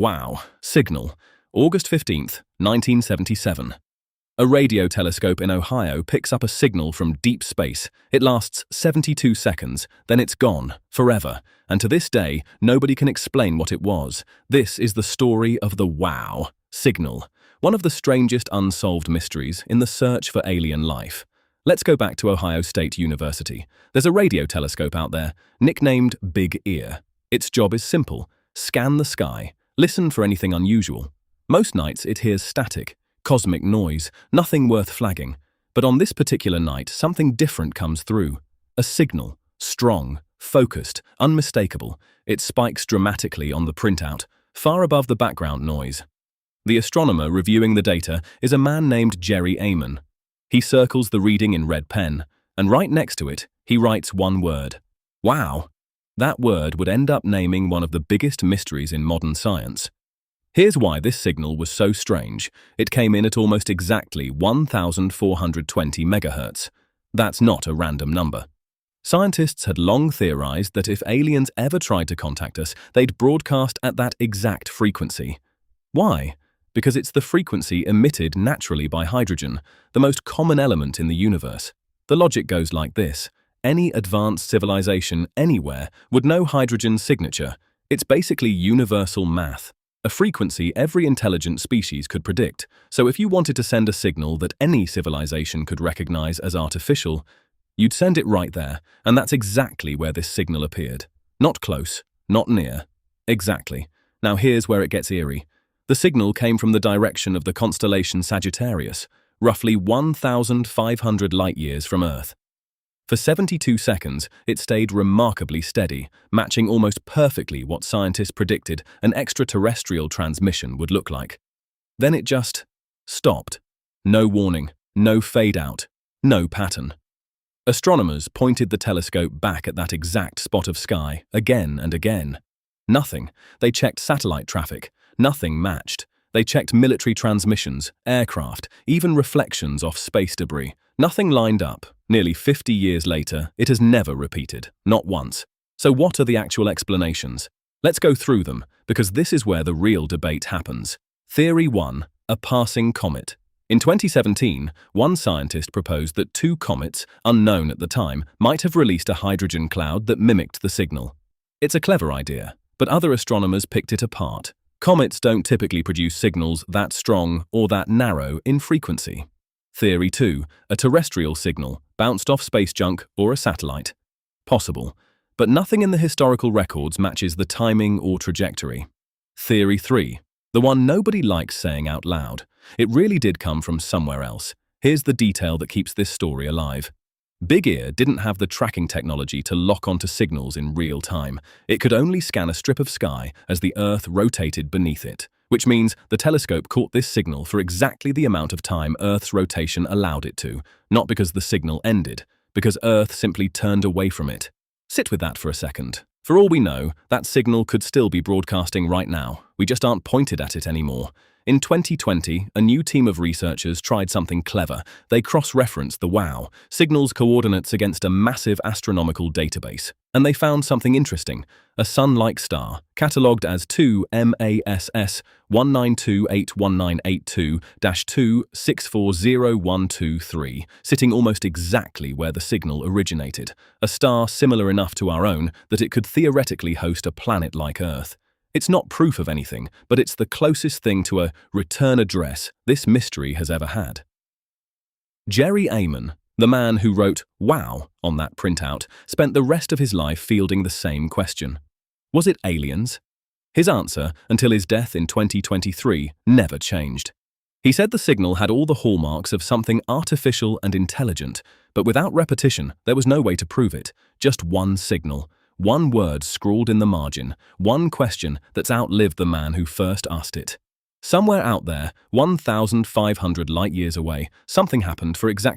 Wow. Signal. August 15th, 1977. A radio telescope in Ohio picks up a signal from deep space. It lasts 72 seconds, then it's gone, forever. And to this day, nobody can explain what it was. This is the story of the WOW signal, one of the strangest unsolved mysteries in the search for alien life. Let's go back to Ohio State University. There's a radio telescope out there, nicknamed Big Ear. Its job is simple: scan the sky, listen for anything unusual. Most nights it hears static, cosmic noise, nothing worth flagging. But on this particular night, something different comes through. A signal, strong, focused, unmistakable. It spikes dramatically on the printout, far above the background noise. The astronomer reviewing the data is a man named Jerry Ehman. He circles the reading in red pen, and right next to it, he writes one word: wow. That word would end up naming one of the biggest mysteries in modern science. Here's why this signal was so strange. It came in at almost exactly 1,420 megahertz. That's not a random number. Scientists had long theorized that if aliens ever tried to contact us, they'd broadcast at that exact frequency. Why? Because it's the frequency emitted naturally by hydrogen, the most common element in the universe. The logic goes like this: any advanced civilization anywhere would know hydrogen's signature. It's basically universal math. A frequency every intelligent species could predict. So if you wanted to send a signal that any civilization could recognize as artificial, you'd send it right there, and that's exactly where this signal appeared. Not close, not near. Exactly. Now here's where it gets eerie. The signal came from the direction of the constellation Sagittarius, roughly 1,500 light-years from Earth. For 72 seconds, it stayed remarkably steady, matching almost perfectly what scientists predicted an extraterrestrial transmission would look like. Then it just stopped. No warning, no fade-out, no pattern. Astronomers pointed the telescope back at that exact spot of sky again and again. Nothing. They checked satellite traffic. Nothing matched. They checked military transmissions, aircraft, even reflections off space debris. Nothing lined up. Nearly 50 years later, it has never repeated, not once. So what are the actual explanations? Let's go through them, because this is where the real debate happens. Theory 1. A passing comet. In 2017, one scientist proposed that two comets, unknown at the time, might have released a hydrogen cloud that mimicked the signal. It's a clever idea, but other astronomers picked it apart. Comets don't typically produce signals that strong or that narrow in frequency. Theory 2. A terrestrial signal, bounced off space junk or a satellite. Possible, but nothing in the historical records matches the timing or trajectory. Theory 3. The one nobody likes saying out loud. It really did come from somewhere else. Here's the detail that keeps this story alive. Big Ear didn't have the tracking technology to lock onto signals in real time. It could only scan a strip of sky as the Earth rotated beneath it, which means the telescope caught this signal for exactly the amount of time Earth's rotation allowed it to, not because the signal ended, because Earth simply turned away from it. Sit with that for a second. For all we know, that signal could still be broadcasting right now. We just aren't pointed at it anymore. In 2020, a new team of researchers tried something clever. They cross-referenced the WOW signal's coordinates against a massive astronomical database. And they found something interesting: a sun-like star, catalogued as 2 MASS 192819882-2640123, sitting almost exactly where the signal originated. A star similar enough to our own that it could theoretically host a planet like Earth. It's not proof of anything, but it's the closest thing to a return address this mystery has ever had. Jerry Ehman, the man who wrote "Wow" on that printout, spent the rest of his life fielding the same question. Was it aliens? His answer, until his death in 2023, never changed. He said the signal had all the hallmarks of something artificial and intelligent, but without repetition, there was no way to prove it. Just one signal. One word scrawled in the margin, one question that's outlived the man who first asked it. Somewhere out there, 1,500 light-years away, something happened for exactly